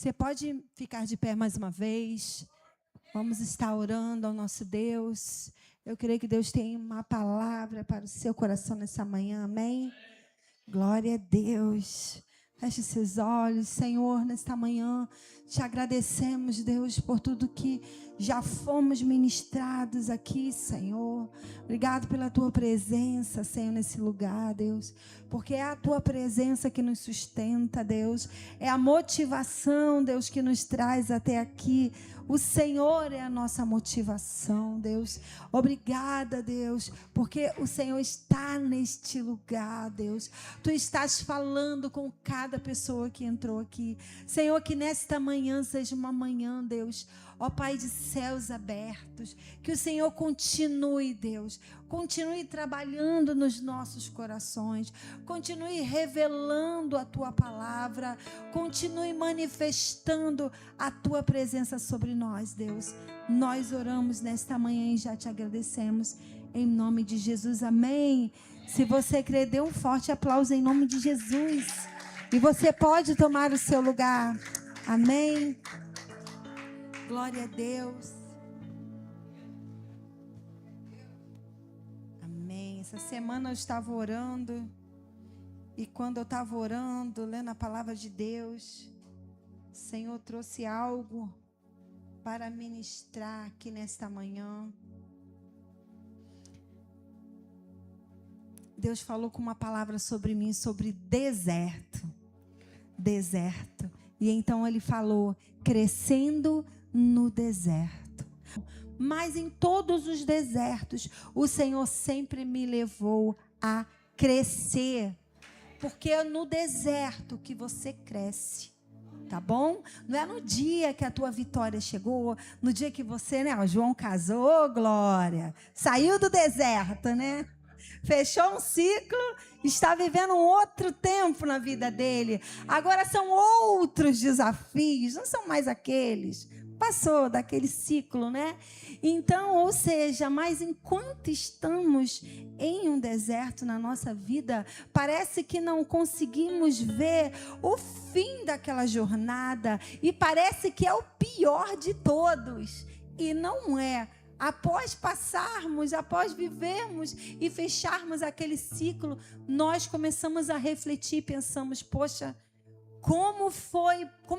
Você pode ficar de pé mais uma vez. Vamos estar orando ao nosso Deus. Eu creio que Deus tem uma palavra para o seu coração nessa manhã, amém? Glória a Deus. Feche seus olhos, Senhor, nesta manhã. Te agradecemos, Deus, por tudo que já fomos ministrados aqui, Senhor. Obrigado pela tua presença, Senhor, nesse lugar, Deus. Porque é a tua presença que nos sustenta, Deus. É a motivação, Deus, que nos traz até aqui. O Senhor é a nossa motivação, Deus. Obrigada, Deus, porque o Senhor está neste lugar, Deus. Tu estás falando com cada pessoa que entrou aqui. Senhor, que nesta manhã seja uma manhã, Deus, ó Pai de céus abertos. Que o Senhor continue, Deus, continue trabalhando nos nossos corações. Continue revelando a Tua palavra. Continue manifestando a Tua presença sobre nós, Deus. Nós oramos nesta manhã e já te agradecemos. Em nome de Jesus, amém. Se você crê, dê um forte aplauso em nome de Jesus. E você pode tomar o seu lugar. Amém. Glória a Deus. Amém. Essa semana eu estava orando. E quando eu estava orando, lendo a palavra de Deus, o Senhor trouxe algo para ministrar aqui nesta manhã. Deus falou com uma palavra sobre mim, sobre deserto. Deserto. E então Ele falou, crescendo no deserto. Mas em todos os desertos, o Senhor sempre me levou a crescer. Porque é no deserto que você cresce. Tá bom? Não é no dia que a tua vitória chegou, no dia que você, né? O João casou, glória. Saiu do deserto, né? Fechou um ciclo, está vivendo um outro tempo na vida dele. Agora são outros desafios, não são mais aqueles. Passou daquele ciclo, né? Então, ou seja, mas enquanto estamos em um deserto na nossa vida, parece que não conseguimos ver o fim daquela jornada e parece que é o pior de todos. E não é. Após passarmos, após vivermos e fecharmos aquele ciclo, nós começamos a refletir e pensamos, poxa, como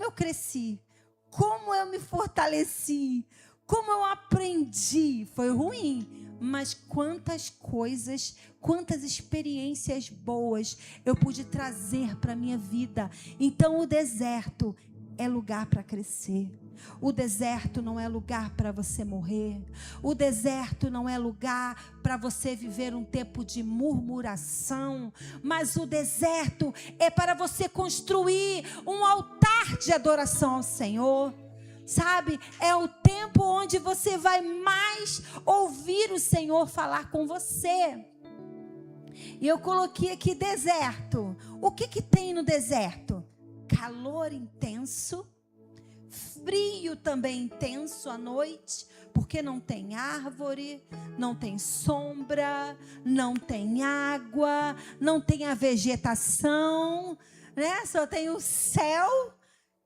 eu cresci, como eu me fortaleci, como eu aprendi. Foi ruim, mas quantas coisas, quantas experiências boas eu pude trazer para a minha vida. Então o deserto é lugar para crescer. O deserto não é lugar para você morrer. O deserto não é lugar para você viver um tempo de murmuração. Mas o deserto é para você construir um altar de adoração ao Senhor. Sabe, é o tempo onde você vai mais ouvir o Senhor falar com você. E eu coloquei aqui deserto. O que tem no deserto? Calor intenso. Frio também intenso à noite, porque não tem árvore, não tem sombra, não tem água, não tem a vegetação, né? Só tem o céu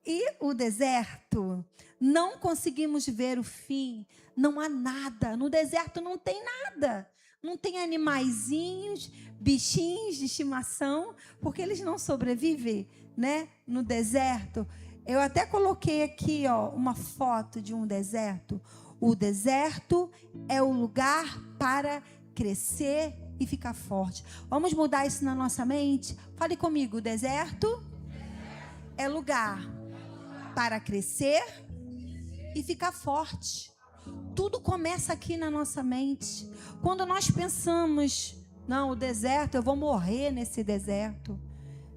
e o deserto. Não conseguimos ver o fim, não há nada. No deserto não tem nada. Não tem animaizinhos, bichinhos de estimação, porque eles não sobrevivem, né? No deserto. Eu até coloquei aqui, ó, uma foto de um deserto. O deserto é o lugar para crescer e ficar forte. Vamos mudar isso na nossa mente? Fale comigo, o deserto é lugar para crescer e ficar forte. Tudo começa aqui na nossa mente. Quando nós pensamos, não, o deserto, eu vou morrer nesse deserto.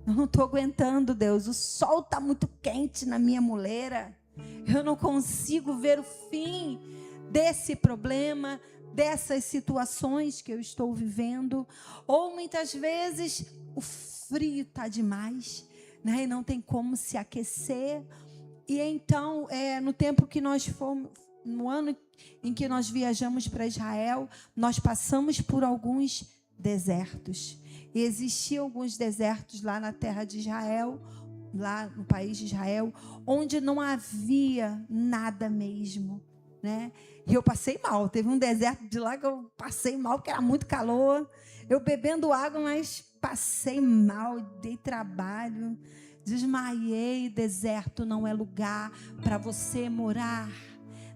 Eu não estou aguentando, Deus. O sol está muito quente na minha moleira. Eu não consigo ver o fim desse problema, dessas situações que eu estou vivendo. Ou muitas vezes o frio está demais, né? E não tem como se aquecer. E então, no tempo que nós fomos, no ano em que nós viajamos para Israel, nós passamos por alguns desertos. E existiam alguns desertos lá na terra de Israel, lá no país de Israel, onde não havia nada mesmo, né? E eu passei mal. Teve um deserto de lá que eu passei mal, porque era muito calor. Eu bebendo água, mas passei mal, dei trabalho, desmaiei. Deserto não é lugar para você morar.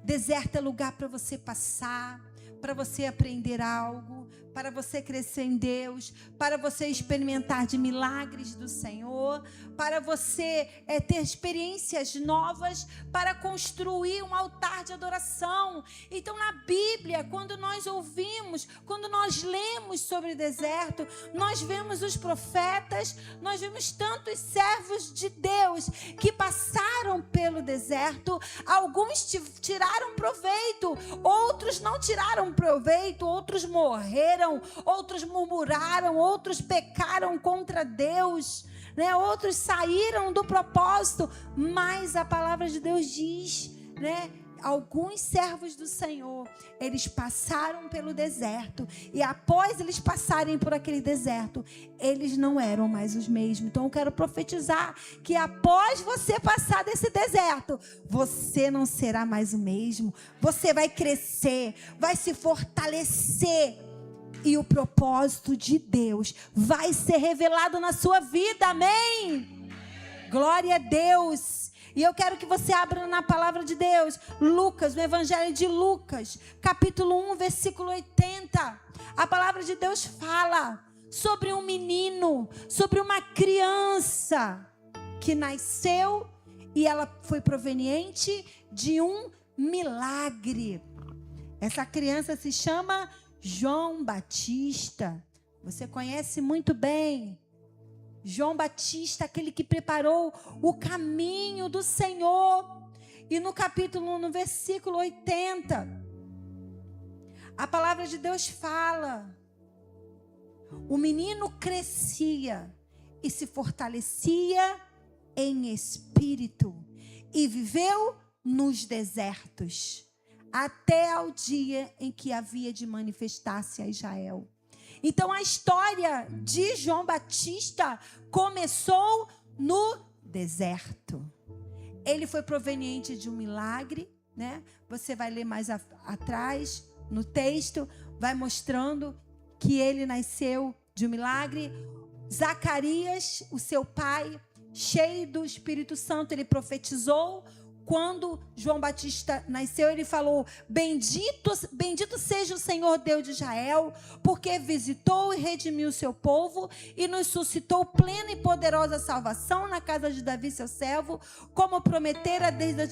Deserto é lugar para você passar, para você aprender algo, para você crescer em Deus, para você experimentar de milagres do Senhor, para você ter experiências novas, para construir um altar de adoração. Então, na Bíblia, quando nós ouvimos, quando nós lemos sobre deserto, nós vemos os profetas, nós vemos tantos servos de Deus que passaram pelo deserto. Alguns tiraram proveito, outros não tiraram proveito, outros morreram, outros murmuraram, outros pecaram contra Deus, né? Outros saíram do propósito, mas a palavra de Deus diz, né? Alguns servos do Senhor, eles passaram pelo deserto, e após eles passarem por aquele deserto, eles não eram mais os mesmos. Então eu quero profetizar que após você passar desse deserto, você não será mais o mesmo. Você vai crescer, vai se fortalecer, e o propósito de Deus vai ser revelado na sua vida. Amém? Glória a Deus. E eu quero que você abra na palavra de Deus, Lucas, no Evangelho de Lucas, capítulo 1, versículo 80. A palavra de Deus fala sobre um menino, sobre uma criança que nasceu e ela foi proveniente de um milagre. Essa criança se chama João Batista. Você conhece muito bem João Batista, aquele que preparou o caminho do Senhor. E no capítulo 1, no versículo 80, a palavra de Deus fala: o menino crescia e se fortalecia em espírito e viveu nos desertos, até ao dia em que havia de manifestar-se a Israel. Então a história de João Batista começou no deserto. Ele foi proveniente de um milagre, né? Você vai ler mais atrás no texto, vai mostrando que ele nasceu de um milagre. Zacarias, o seu pai, cheio do Espírito Santo, ele profetizou. Quando João Batista nasceu, ele falou: bendito seja o Senhor Deus de Israel, porque visitou e redimiu o seu povo e nos suscitou plena e poderosa salvação na casa de Davi, seu servo, como prometera desde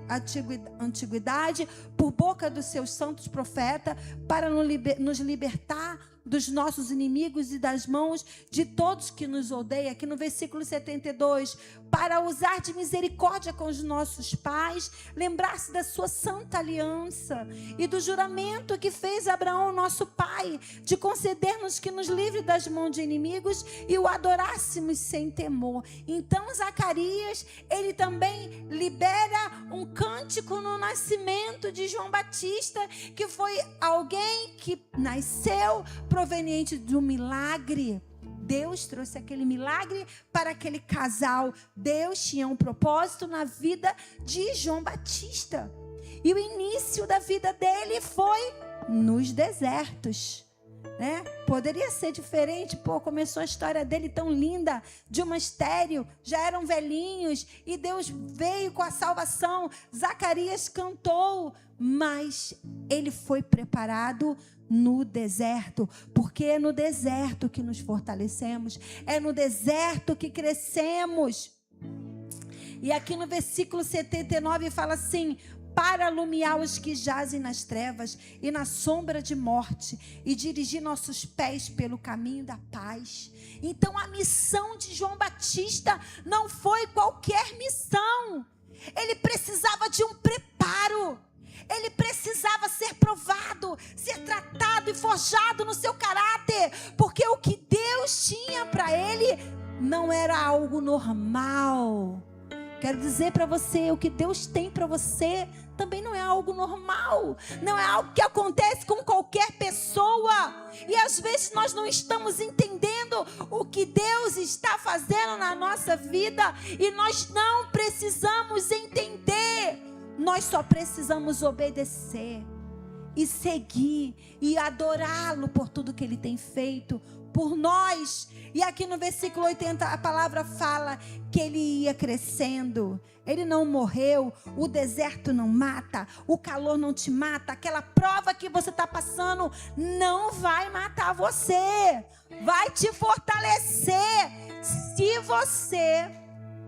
a antiguidade, por boca dos seus santos profetas, para nos libertar dos nossos inimigos e das mãos de todos que nos odeiam. Aqui no versículo 72, para usar de misericórdia com os nossos pais, lembrar-se da sua santa aliança e do juramento que fez Abraão, nosso pai, de conceder-nos que nos livre das mãos de inimigos e o adorássemos sem temor. Então Zacarias, ele também libera um cântico no nascimento de João Batista, que foi alguém que nasceu proveniente de um milagre. Deus trouxe aquele milagre para aquele casal. Deus tinha um propósito na vida de João Batista. E o início da vida dele foi nos desertos, né? Poderia ser diferente. Começou a história dele tão linda, de uma estéril, já eram velhinhos, e Deus veio com a salvação. Zacarias cantou, mas ele foi preparado no deserto, porque é no deserto que nos fortalecemos, é no deserto que crescemos. E aqui no versículo 79 fala assim: para alumiar os que jazem nas trevas e na sombra de morte, e dirigir nossos pés pelo caminho da paz. Então a missão de João Batista não foi qualquer missão. Ele precisava de um preparo. Ele precisava ser provado, ser tratado e forjado no seu caráter, porque o que Deus tinha para ele não era algo normal. Quero dizer para você, o que Deus tem para você também não é algo normal, não é algo que acontece com qualquer pessoa. E às vezes nós não estamos entendendo o que Deus está fazendo na nossa vida, e nós não precisamos entender, nós só precisamos obedecer e seguir e adorá-lo por tudo que Ele tem feito por nós. E aqui no versículo 80 a palavra fala que Ele ia crescendo. Ele não morreu. O deserto não mata, o calor não te mata, aquela prova que você está passando não vai matar você, vai te fortalecer se você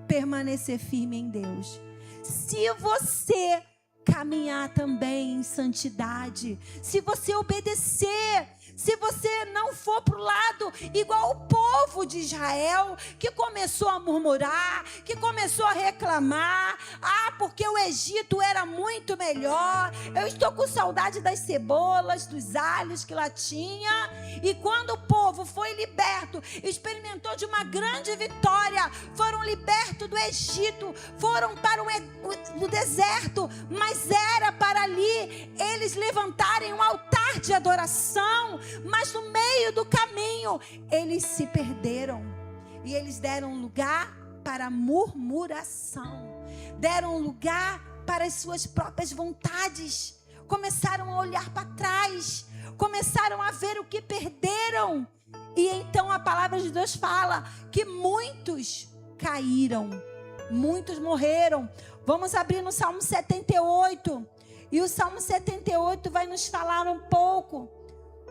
permanecer firme em Deus, se você caminhar também em santidade, se você obedecer, se você não for para o lado igual o povo de Israel, que começou a murmurar, que começou a reclamar, porque o Egito era muito melhor, eu estou com saudade das cebolas, dos alhos que lá tinha. E quando o povo foi liberto, experimentou de uma grande vitória, foram libertos do Egito, foram para o deserto, mas era para ali eles levantarem um altar de adoração, mas no meio do caminho eles se perderam e eles deram lugar para murmuração, deram lugar para as suas próprias vontades, começaram a olhar para trás, começaram a ver o que perderam. E então a palavra de Deus fala que muitos caíram, muitos morreram. Vamos abrir no Salmo 78, e o Salmo 78 vai nos falar um pouco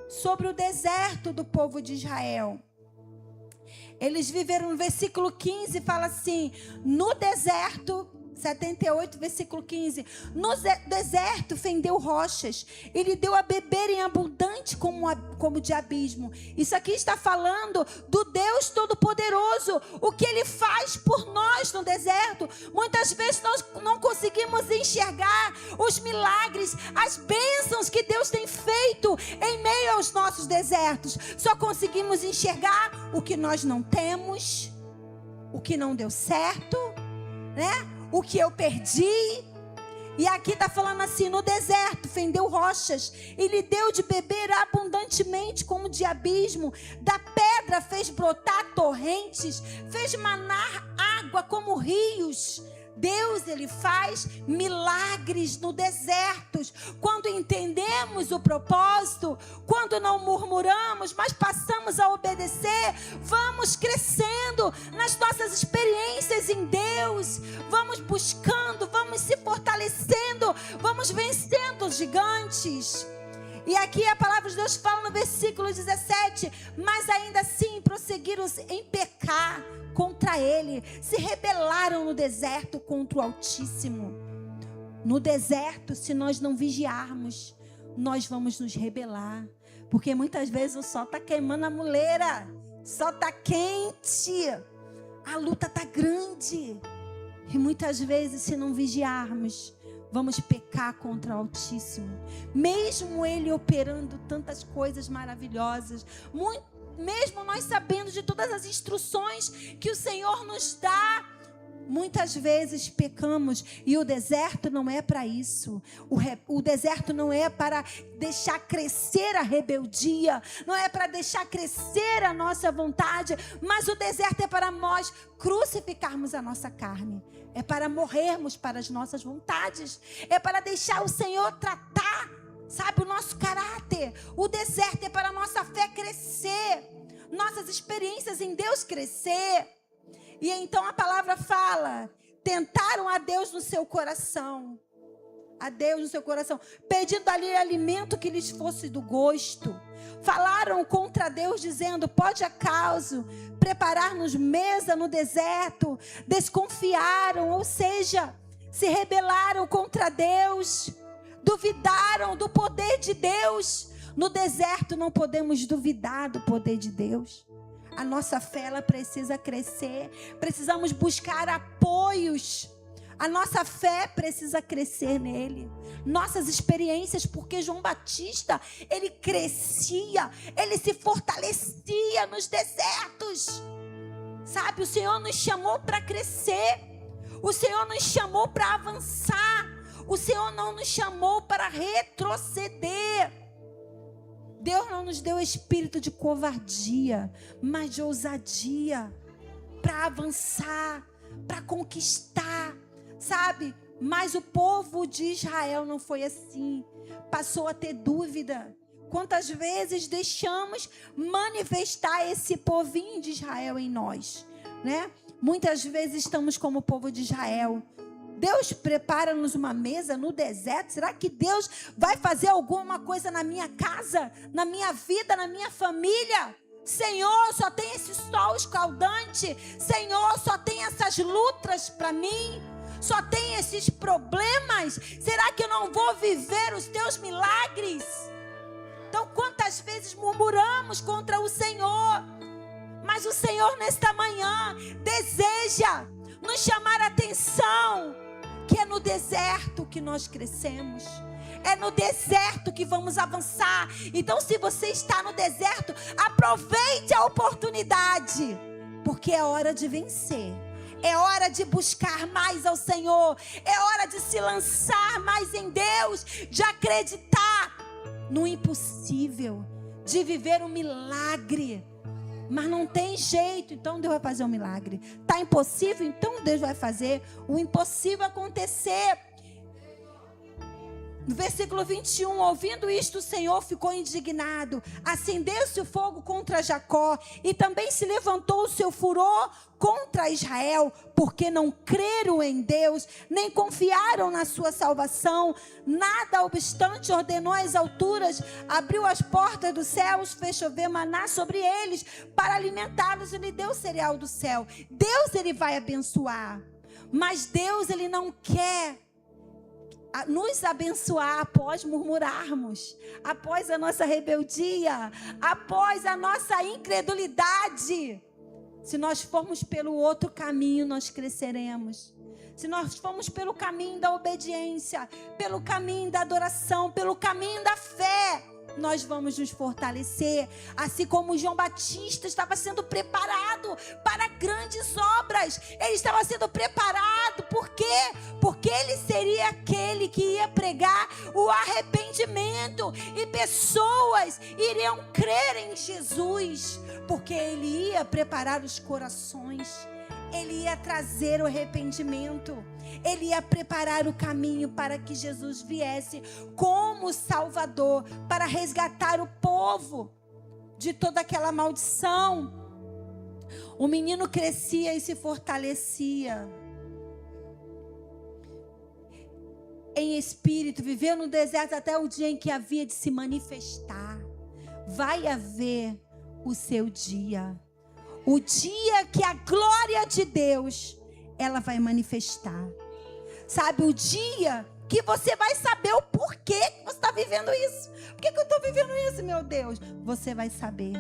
sobre o deserto do povo de Israel. Eles viveram, no versículo 15, fala assim: no deserto, 78, versículo 15, no deserto fendeu rochas, ele deu a beber em abundante como de abismo. Isso aqui está falando do Deus Todo-Poderoso, o que Ele faz por nós no deserto. Muitas vezes nós não conseguimos enxergar os milagres, as bênçãos que Deus tem feito em meio aos nossos desertos. Só conseguimos enxergar o que nós não temos, o que não deu certo, né? O que eu perdi. E aqui está falando assim: no deserto fendeu rochas, e lhe deu de beber abundantemente como de abismo, da pedra fez brotar torrentes, fez manar água como rios. Deus, Ele faz milagres no deserto. Quando entendemos o propósito, quando não murmuramos, mas passamos a obedecer, vamos crescendo nas nossas experiências em Deus, vamos buscando, vamos se fortalecendo, vamos vencendo os gigantes. E aqui a palavra de Deus fala no versículo 17: mas ainda assim prosseguiram em pecar contra Ele, se rebelaram no deserto contra o Altíssimo. No deserto, se nós não vigiarmos, nós vamos nos rebelar, porque muitas vezes o sol está queimando a muleira, o sol está quente, a luta está grande, e muitas vezes, se não vigiarmos, vamos pecar contra o Altíssimo, mesmo Ele operando tantas coisas maravilhosas, mesmo nós sabendo de todas as instruções que o Senhor nos dá, muitas vezes pecamos. E o deserto não é para isso. O deserto não é para deixar crescer a rebeldia, não é para deixar crescer a nossa vontade, mas o deserto é para nós crucificarmos a nossa carne, é para morrermos para as nossas vontades, é para deixar o Senhor tratar, sabe, o nosso caráter. O deserto é para a nossa fé crescer, nossas experiências em Deus crescer. E então a palavra fala: tentaram a Deus no seu coração, a Deus no seu coração, pedindo ali alimento que lhes fosse do gosto. Falaram contra Deus, dizendo: pode acaso preparar-nos mesa no deserto? Desconfiaram, ou seja, se rebelaram contra Deus, duvidaram do poder de Deus. No deserto não podemos duvidar do poder de Deus. A nossa fé, ela precisa crescer. Precisamos buscar apoios. A nossa fé precisa crescer nele. Nossas experiências, porque João Batista, ele crescia, ele se fortalecia nos desertos. Sabe, o Senhor nos chamou para crescer. O Senhor nos chamou para avançar. O Senhor não nos chamou para retroceder. Deus não nos deu espírito de covardia, mas de ousadia, para avançar, para conquistar, sabe? Mas o povo de Israel não foi assim. Passou a ter dúvida. Quantas vezes deixamos manifestar esse povinho de Israel em nós, né? Muitas vezes estamos como o povo de Israel. Deus prepara-nos uma mesa no deserto. Será que Deus vai fazer alguma coisa na minha casa, na minha vida, na minha família? Senhor, só tem esse sol escaldante. Senhor, só tem essas lutas para mim. Só tem esses problemas. Será que eu não vou viver os teus milagres? Então, quantas vezes murmuramos contra o Senhor? Mas o Senhor, nesta manhã, deseja nos chamar a atenção, que é no deserto que nós crescemos. É no deserto que vamos avançar. Então, se você está no deserto, aproveite a oportunidade, porque é hora de vencer. É hora de buscar mais ao Senhor. É hora de se lançar mais em Deus, de acreditar no impossível, de viver um milagre. Mas não tem jeito, então Deus vai fazer um milagre. Está impossível, então Deus vai fazer o impossível acontecer. No versículo 21, ouvindo isto, o Senhor ficou indignado. Acendeu-se o fogo contra Jacó e também se levantou o seu furor contra Israel, porque não creram em Deus, nem confiaram na sua salvação. Nada obstante, ordenou às alturas, abriu as portas dos céus, fez chover maná sobre eles, para alimentá-los, e lhe deu o cereal do céu. Deus, ele vai abençoar, mas Deus, ele não quer nos abençoar após murmurarmos, após a nossa rebeldia, após a nossa incredulidade. Se nós formos pelo outro caminho, nós cresceremos. Se nós formos pelo caminho da obediência, pelo caminho da adoração, pelo caminho da fé, nós vamos nos fortalecer. Assim como João Batista estava sendo preparado para grandes obras. Ele estava sendo preparado. Por quê? Porque ele seria aquele que ia pregar o arrependimento. E pessoas iriam crer em Jesus. Porque ele ia preparar os corações. Ele ia trazer o arrependimento. Ele ia preparar o caminho para que Jesus viesse como Salvador, para resgatar o povo de toda aquela maldição. O menino crescia e se fortalecia em espírito, viveu no deserto até o dia em que havia de se manifestar. Vai haver o seu dia. O dia que a glória de Deus, ela vai manifestar. Sabe, o dia que você vai saber o porquê que você está vivendo isso. Por que eu estou vivendo isso, meu Deus? Você vai saber.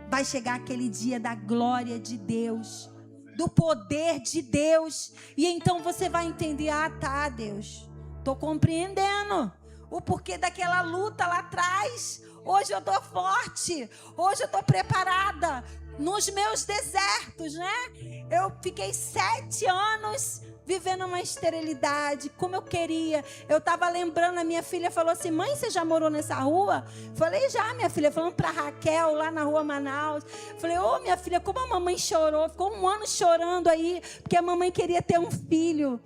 Vai chegar aquele dia da glória de Deus, do poder de Deus. E então você vai entender, tá, Deus, estou compreendendo o porquê daquela luta lá atrás. Hoje eu estou forte, hoje eu estou preparada. Nos meus desertos, né? Eu fiquei 7 anos vivendo uma esterilidade, como eu queria. Eu estava lembrando, a minha filha falou assim: mãe, você já morou nessa rua? Falei, já, minha filha. Falando para Raquel, lá na rua Manaus. Falei, minha filha, como a mamãe chorou. Ficou 1 ano chorando aí, porque a mamãe queria ter um filho.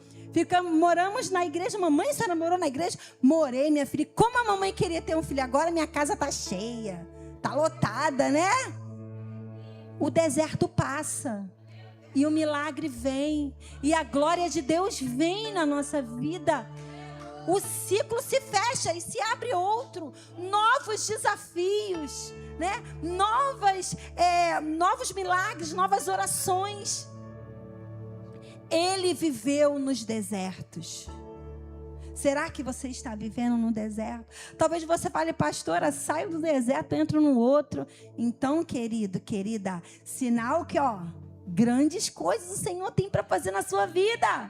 Moramos na igreja. Mamãe, a senhora morou na igreja? Morei, minha filha. Como a mamãe queria ter um filho, agora minha casa está cheia, está lotada, né? O deserto passa e o milagre vem e a glória de Deus vem na nossa vida. O ciclo se fecha e se abre outro, novos desafios, né? Novos milagres, novas orações. Ele viveu nos desertos. Será que você está vivendo no deserto? Talvez você fale, pastora, saio do deserto, entro no outro. Então, querido, querida, sinal que, grandes coisas o Senhor tem para fazer na sua vida.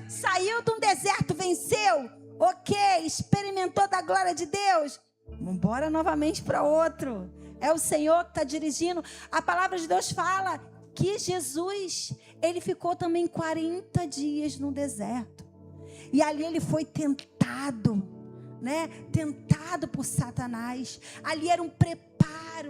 Saiu de um deserto, venceu. Ok, experimentou da glória de Deus. Vamos embora novamente para outro. É o Senhor que está dirigindo. A palavra de Deus fala que Jesus ele ficou também 40 dias no deserto. E ali ele foi tentado, né? Tentado por Satanás. Ali era um preparo.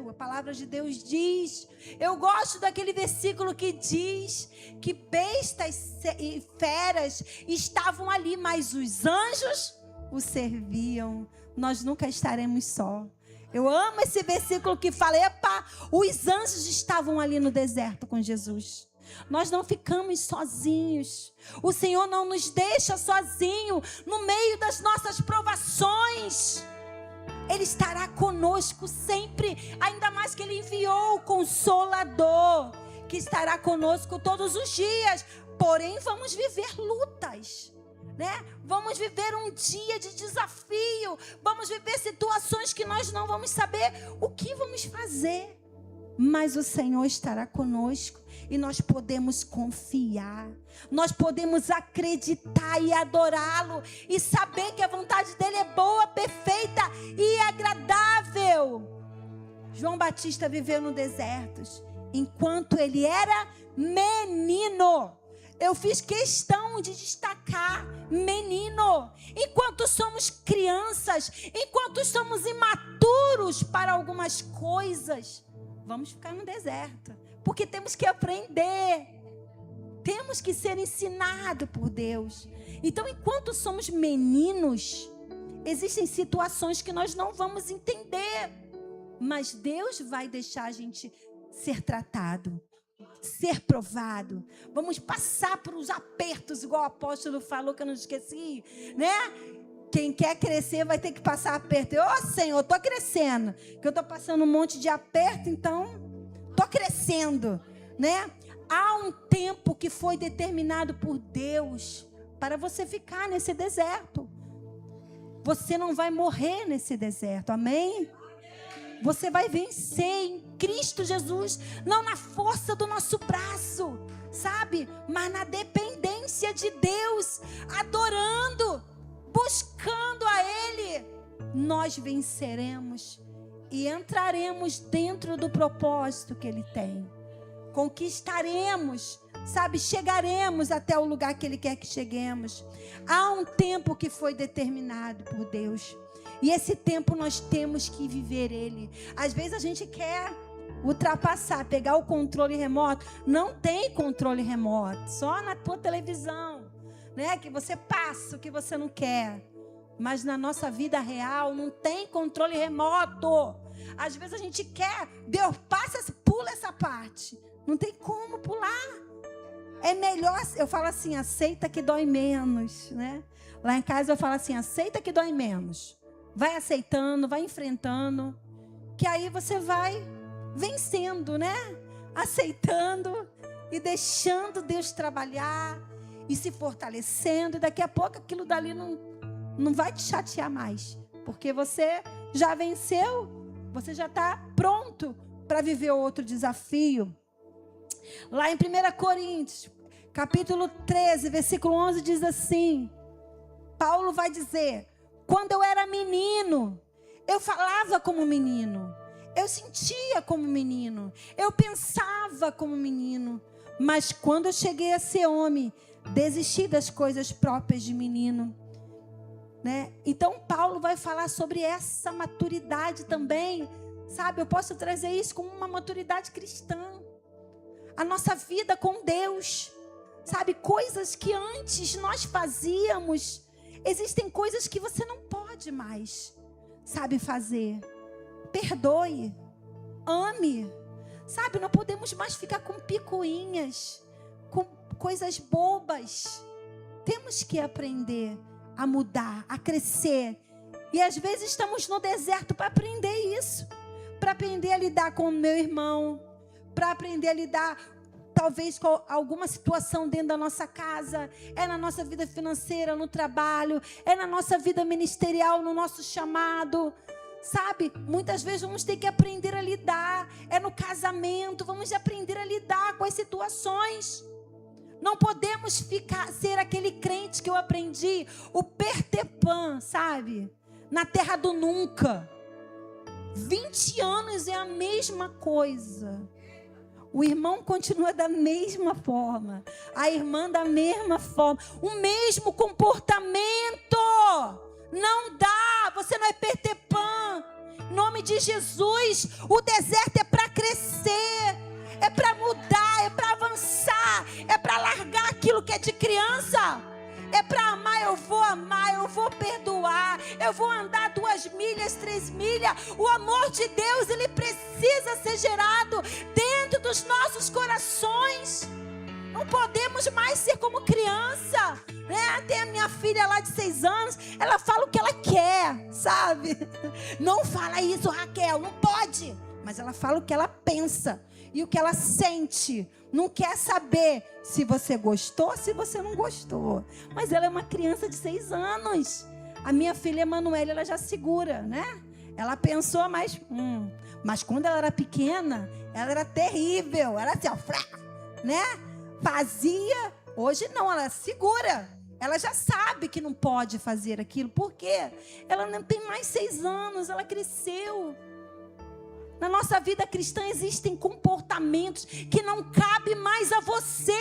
A palavra de Deus diz. Eu gosto daquele versículo que diz que bestas e feras estavam ali, mas os anjos o serviam. Nós nunca estaremos só. Eu amo esse versículo que fala, epa, os anjos estavam ali no deserto com Jesus. Nós não ficamos sozinhos. O Senhor não nos deixa sozinho no meio das nossas provações. Ele estará conosco sempre, ainda mais que Ele enviou o Consolador, que estará conosco todos os dias. Porém, vamos viver lutas, né? Vamos viver um dia de desafio. Vamos viver situações que nós não vamos saber o que vamos fazer. Mas o Senhor estará conosco e nós podemos confiar. Nós podemos acreditar e adorá-lo e saber que a vontade dele é boa, perfeita e agradável. João Batista viveu no deserto enquanto ele era menino. Eu fiz questão de destacar menino. Enquanto somos crianças, enquanto somos imaturos para algumas coisas, vamos ficar no deserto, porque temos que aprender, temos que ser ensinados por Deus. Então, enquanto somos meninos, existem situações que nós não vamos entender, mas Deus vai deixar a gente ser tratado, ser provado. Vamos passar por uns apertos, igual o apóstolo falou, que eu não esqueci, né? Quem quer crescer vai ter que passar aperto. Senhor, eu estou crescendo. Que eu estou passando um monte de aperto, então estou crescendo, né? Há um tempo que foi determinado por Deus para você ficar nesse deserto. Você não vai morrer nesse deserto, amém? Você vai vencer em Cristo Jesus, não na força do nosso braço, sabe? Mas na dependência de Deus, adorando, buscando a Ele, nós venceremos e entraremos dentro do propósito que Ele tem. Conquistaremos, sabe? Chegaremos até o lugar que Ele quer que cheguemos. Há um tempo que foi determinado por Deus. E esse tempo nós temos que viver ele. Às vezes a gente quer ultrapassar, pegar o controle remoto. Não tem controle remoto, só na tua televisão, né? Que você passa o que você não quer. Mas na nossa vida real não tem controle remoto. Às vezes a gente quer, Deus passa, pula essa parte. Não tem como pular. É melhor, eu falo assim, aceita que dói menos, né? Lá em casa eu falo assim, aceita que dói menos. Vai aceitando, vai enfrentando, que aí você vai vencendo, né? Aceitando e deixando Deus trabalhar e se fortalecendo. E daqui a pouco aquilo dali não vai te chatear mais, porque você já venceu, você já está pronto para viver outro desafio. Lá em 1 Coríntios, capítulo 13, versículo 11, diz assim, Paulo vai dizer: quando eu era menino, eu falava como menino, eu sentia como menino, eu pensava como menino, mas quando eu cheguei a ser homem, desisti das coisas próprias de menino, né? Então Paulo vai falar sobre essa maturidade também, sabe? Eu posso trazer isso como uma maturidade cristã, a nossa vida com Deus, sabe? Coisas que antes nós fazíamos, existem coisas que você não pode mais, sabe, fazer. Perdoe, ame, sabe? Não podemos mais ficar com picuinhas, com coisas bobas. Temos que aprender a mudar, a crescer. E às vezes estamos no deserto para aprender isso, para aprender a lidar com o meu irmão, para aprender a lidar talvez com alguma situação dentro da nossa casa, é na nossa vida financeira, no trabalho, é na nossa vida ministerial, no nosso chamado, sabe? Muitas vezes vamos ter que aprender a lidar, é no casamento, vamos aprender a lidar com as situações. Não podemos ser aquele crente que eu aprendi, o Peter Pan, sabe? Na terra do nunca. 20 anos é a mesma coisa. O irmão continua da mesma forma. A irmã da mesma forma. O mesmo comportamento. Não dá. Você não é Peter Pan. Em nome de Jesus. O deserto é para crescer. É para mudar. É para avançar. É para largar aquilo que é de criança. É para amar, eu vou perdoar, eu vou andar 2 milhas, 3 milhas. O amor de Deus, ele precisa ser gerado dentro dos nossos corações. Não podemos mais ser como criança, né? Tem a minha filha lá de 6 anos, ela fala o que ela quer, sabe? Não fala isso, Raquel, não pode. Mas ela fala o que ela pensa e o que ela sente. Não quer saber se você gostou, se você não gostou. Mas ela é uma criança de 6 anos. A minha filha Emanuele, ela já segura, né? Ela pensou, mas quando ela era pequena, ela era terrível. Ela assim, ó, né? Fazia. Hoje não, ela segura. Ela já sabe que não pode fazer aquilo. Por quê? Ela não tem mais 6 anos, ela cresceu. Na nossa vida cristã existem comportamentos que não cabem mais a você.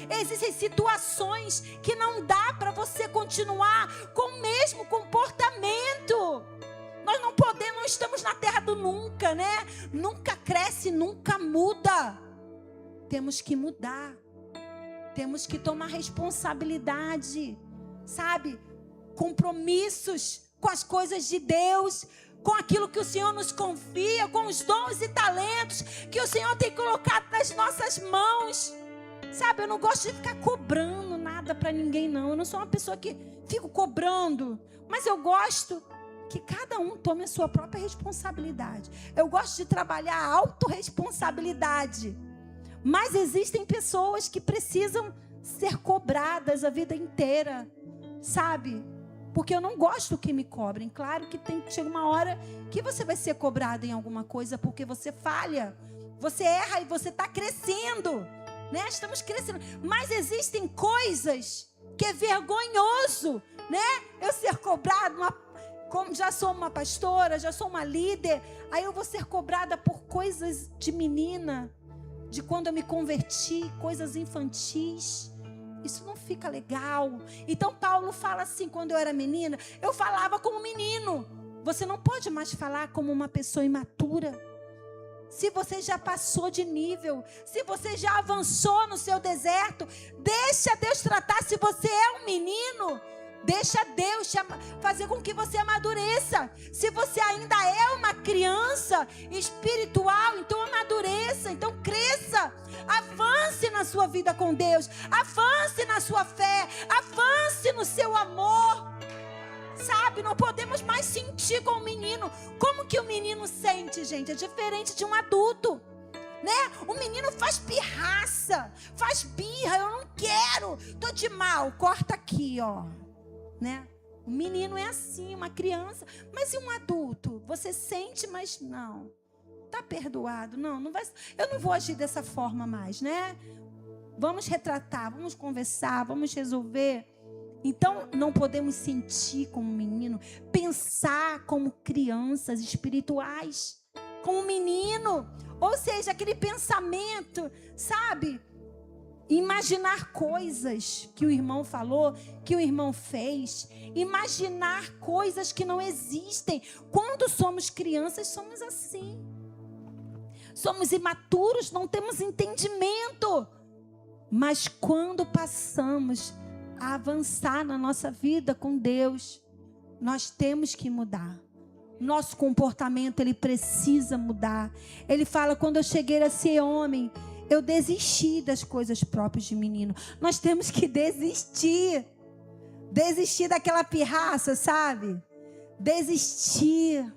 Existem situações que não dá para você continuar com o mesmo comportamento. Nós não podemos, não estamos na terra do nunca, né? Nunca cresce, nunca muda. Temos que mudar. Temos que tomar responsabilidade, sabe? Compromissos com as coisas de Deus, com aquilo que o Senhor nos confia, com os dons e talentos que o Senhor tem colocado nas nossas mãos. Sabe, eu não gosto de ficar cobrando nada para ninguém, não. Eu não sou uma pessoa que fico cobrando, mas eu gosto que cada um tome a sua própria responsabilidade. Eu gosto de trabalhar a autorresponsabilidade. Mas existem pessoas que precisam ser cobradas a vida inteira, sabe? Porque eu não gosto que me cobrem. Claro que chega uma hora que você vai ser cobrado em alguma coisa porque você falha. Você erra e você está crescendo, né? Estamos crescendo. Mas existem coisas que é vergonhoso, né? Eu ser cobrado, como já sou uma pastora, já sou uma líder, aí eu vou ser cobrada por coisas de menina, de quando eu me converti, coisas infantis. Isso não fica legal. Então Paulo fala assim, quando eu era menina, eu falava como menino. Você não pode mais falar como uma pessoa imatura. Se você já passou de nível, se você já avançou no seu deserto, deixa Deus tratar. Se você é um menino, deixa Deus fazer com que você amadureça. Se você ainda é uma criança espiritual, então amadureça, então cresça. Avance na sua vida com Deus. Avance na sua fé. Avance no seu amor. Sabe, não podemos mais sentir como menino. Como que o menino sente, gente? É diferente de um adulto, né? O menino faz pirraça, faz birra. Eu não quero, tô de mal, corta aqui, ó, né? O menino é assim, uma criança. Mas e um adulto? Você sente, mas não. Tá perdoado? Não vai. Eu não vou agir dessa forma mais, né? Vamos retratar, vamos conversar, vamos resolver. Então, não podemos sentir como menino, pensar como crianças espirituais, como menino. Ou seja, aquele pensamento, sabe? Imaginar coisas que o irmão falou, que o irmão fez. Imaginar coisas que não existem. Quando somos crianças, somos assim. Somos imaturos, não temos entendimento. Mas quando passamos a avançar na nossa vida com Deus, nós temos que mudar. Nosso comportamento, ele precisa mudar. Ele fala, quando eu cheguei a ser homem, eu desisti das coisas próprias de menino. Nós temos que desistir. Desistir daquela pirraça, sabe? Desistir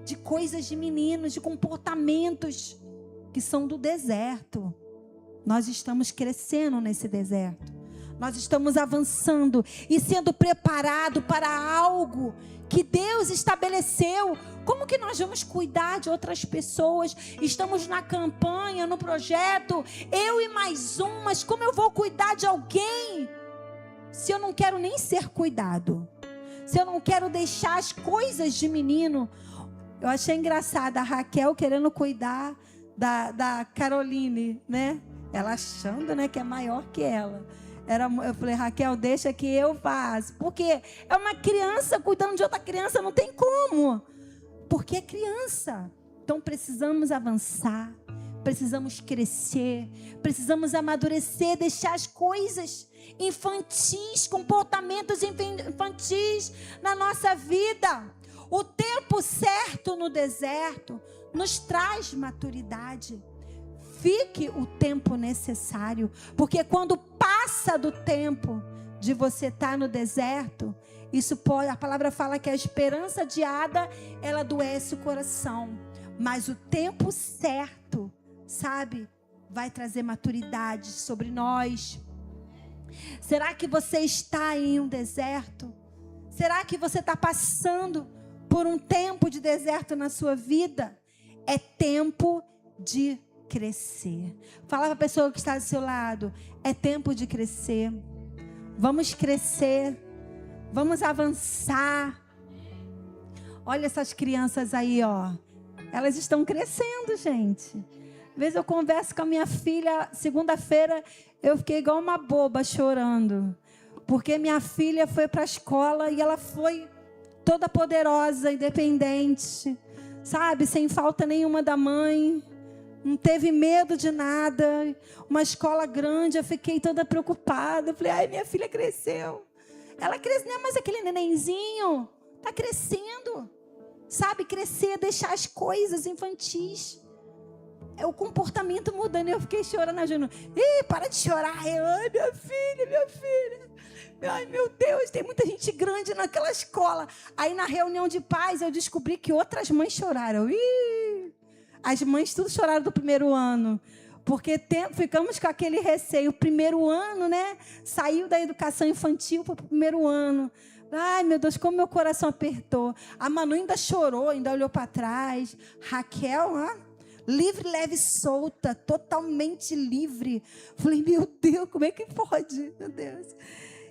de coisas de meninos, de comportamentos que são do deserto. Nós estamos crescendo nesse deserto. Nós estamos avançando e sendo preparado para algo que Deus estabeleceu. Como que nós vamos cuidar de outras pessoas? Estamos na campanha, no projeto, eu e mais um, mas como eu vou cuidar de alguém se eu não quero nem ser cuidado? Se eu não quero deixar as coisas de menino? Eu achei engraçada a Raquel querendo cuidar da Caroline, né? Ela achando, né, que é maior que ela. Eu falei, Raquel, deixa que eu faço. Porque é uma criança cuidando de outra criança, não tem como. Porque é criança. Então precisamos avançar, precisamos crescer, precisamos amadurecer, deixar as coisas infantis, comportamentos infantis na nossa vida. O tempo certo no deserto nos traz maturidade. Fique o tempo necessário, porque quando passa do tempo de você estar no deserto, isso pode, a palavra fala que a esperança adiada, ela adoece o coração, mas o tempo certo, sabe, vai trazer maturidade sobre nós. Será que você está em um deserto? Será que você está passando por um tempo de deserto na sua vida? É tempo de crescer. Fala para a pessoa que está do seu lado, é tempo de crescer. Vamos crescer. Vamos avançar. Olha essas crianças aí, ó. Elas estão crescendo, gente. Às vezes eu converso com a minha filha, segunda-feira eu fiquei igual uma boba chorando. Porque minha filha foi para a escola e ela foi toda poderosa, independente, sabe? Sem falta nenhuma da mãe. Não teve medo de nada. Uma escola grande, eu fiquei toda preocupada. Eu falei, ai, minha filha cresceu. Ela cresceu, não é mais aquele nenenzinho. Está crescendo. Sabe, crescer, deixar as coisas infantis. É o comportamento mudando. Eu fiquei chorando, a Júnior. Ih, para de chorar. Ai, minha filha. Ai, meu Deus, tem muita gente grande naquela escola. Aí, na reunião de pais, eu descobri que outras mães choraram. Ih, as mães tudo choraram do primeiro ano. Porque ficamos com aquele receio. O primeiro ano, né? Saiu da educação infantil para o primeiro ano. Ai, meu Deus, como meu coração apertou. A Manu ainda chorou, ainda olhou para trás. Raquel, livre, leve, solta, totalmente livre. Falei, meu Deus, como é que pode? Meu Deus.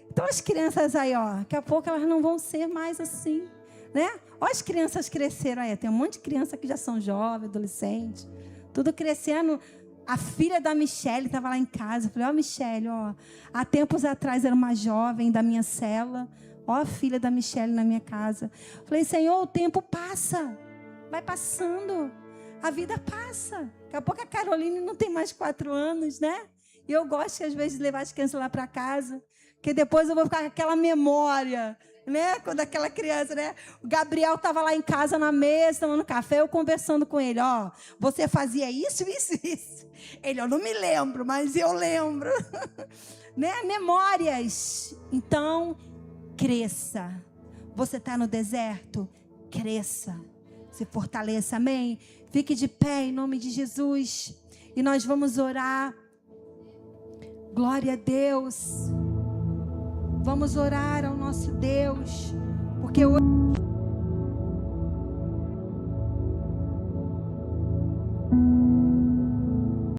Então, as crianças aí, ó, daqui a pouco elas não vão ser mais assim, né? Olha as crianças cresceram aí. Tem um monte de criança que já são jovens, adolescentes, tudo crescendo. A filha da Michele estava lá em casa. Eu falei, ó, Michele, ó, há tempos atrás era uma jovem da minha cela. Ó, a filha da Michele na minha casa. Eu falei, Senhor, o tempo passa. Vai passando. A vida passa. Daqui a pouco a Caroline não tem mais 4 anos, né? E eu gosto, às vezes, de levar as crianças lá para casa. Porque depois eu vou ficar com aquela memória, né? Quando aquela criança, né? O Gabriel estava lá em casa na mesa, tomando café, eu conversando com ele. Ó, você fazia isso. Ele, eu não me lembro, mas eu lembro. Né? Memórias. Então, cresça. Você está no deserto? Cresça. Se fortaleça, amém? Fique de pé em nome de Jesus. E nós vamos orar. Glória a Deus. Vamos orar ao nosso Deus. Porque hoje...